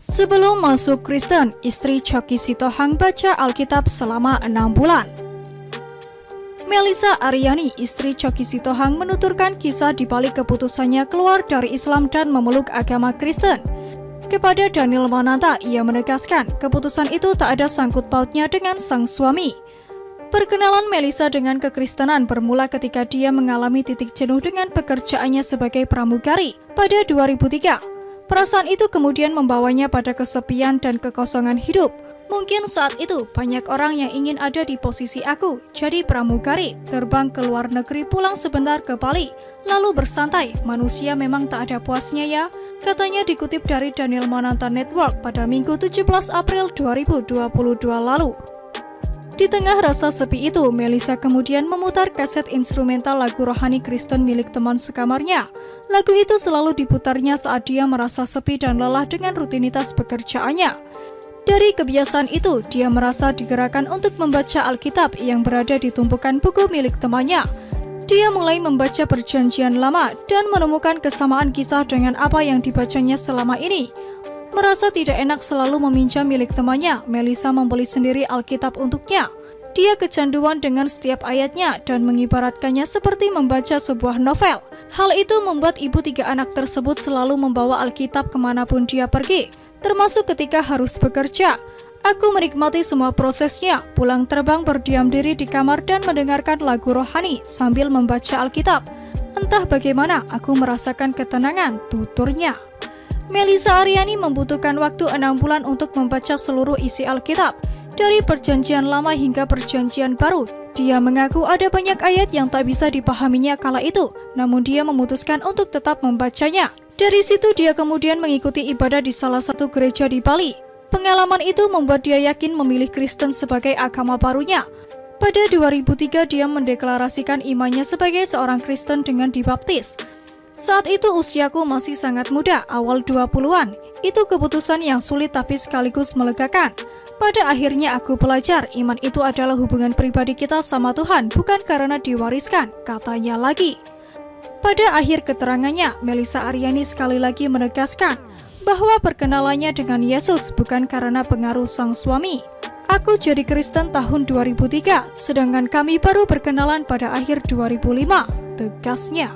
Sebelum masuk Kristen, istri Choky Sitohang baca Alkitab selama 6 bulan. Melissa Aryani, istri Choky Sitohang, menuturkan kisah di balik keputusannya keluar dari Islam dan memeluk agama Kristen. Kepada Daniel Mananta, ia menegaskan keputusan itu tak ada sangkut pautnya dengan sang suami. Perkenalan Melissa dengan kekristenan bermula ketika dia mengalami titik jenuh dengan pekerjaannya sebagai pramugari pada 2003. Perasaan itu kemudian membawanya pada kesepian dan kekosongan hidup. Mungkin saat itu banyak orang yang ingin ada di posisi aku, jadi pramugari, terbang ke luar negeri, pulang sebentar ke Bali, lalu bersantai. Manusia memang tak ada puasnya ya, katanya dikutip dari Daniel Mananta Network pada Minggu 17 April 2022 lalu. Di tengah rasa sepi itu, Melissa kemudian memutar kaset instrumental lagu rohani Kristen milik teman sekamarnya. Lagu itu selalu diputarnya saat dia merasa sepi dan lelah dengan rutinitas pekerjaannya. Dari kebiasaan itu, dia merasa digerakkan untuk membaca Alkitab yang berada di tumpukan buku milik temannya. Dia mulai membaca Perjanjian Lama dan menemukan kesamaan kisah dengan apa yang dibacanya selama ini. Merasa tidak enak selalu meminjam milik temannya, Melissa membeli sendiri Alkitab untuknya. Dia kecanduan dengan setiap ayatnya dan mengibaratkannya seperti membaca sebuah novel. Hal itu membuat ibu 3 anak tersebut selalu membawa Alkitab kemanapun dia pergi, termasuk ketika harus bekerja. Aku menikmati semua prosesnya, pulang terbang berdiam diri di kamar dan mendengarkan lagu rohani sambil membaca Alkitab. Entah bagaimana aku merasakan ketenangan, tuturnya. Melissa Aryani membutuhkan waktu 6 bulan untuk membaca seluruh isi Alkitab, dari Perjanjian Lama hingga Perjanjian Baru. Dia mengaku ada banyak ayat yang tak bisa dipahaminya kala itu, namun dia memutuskan untuk tetap membacanya. Dari situ dia kemudian mengikuti ibadah di salah satu gereja di Bali. Pengalaman itu membuat dia yakin memilih Kristen sebagai agama barunya. Pada 2003 dia mendeklarasikan imannya sebagai seorang Kristen dengan dibaptis. Saat itu usiaku masih sangat muda, awal 20-an. Itu keputusan yang sulit tapi sekaligus melegakan. Pada akhirnya aku belajar, iman itu adalah hubungan pribadi kita sama Tuhan, bukan karena diwariskan, katanya lagi. Pada akhir keterangannya, Melissa Aryani sekali lagi menegaskan bahwa perkenalannya dengan Yesus bukan karena pengaruh sang suami. Aku jadi Kristen tahun 2003, sedangkan kami baru berkenalan pada akhir 2005, tegasnya.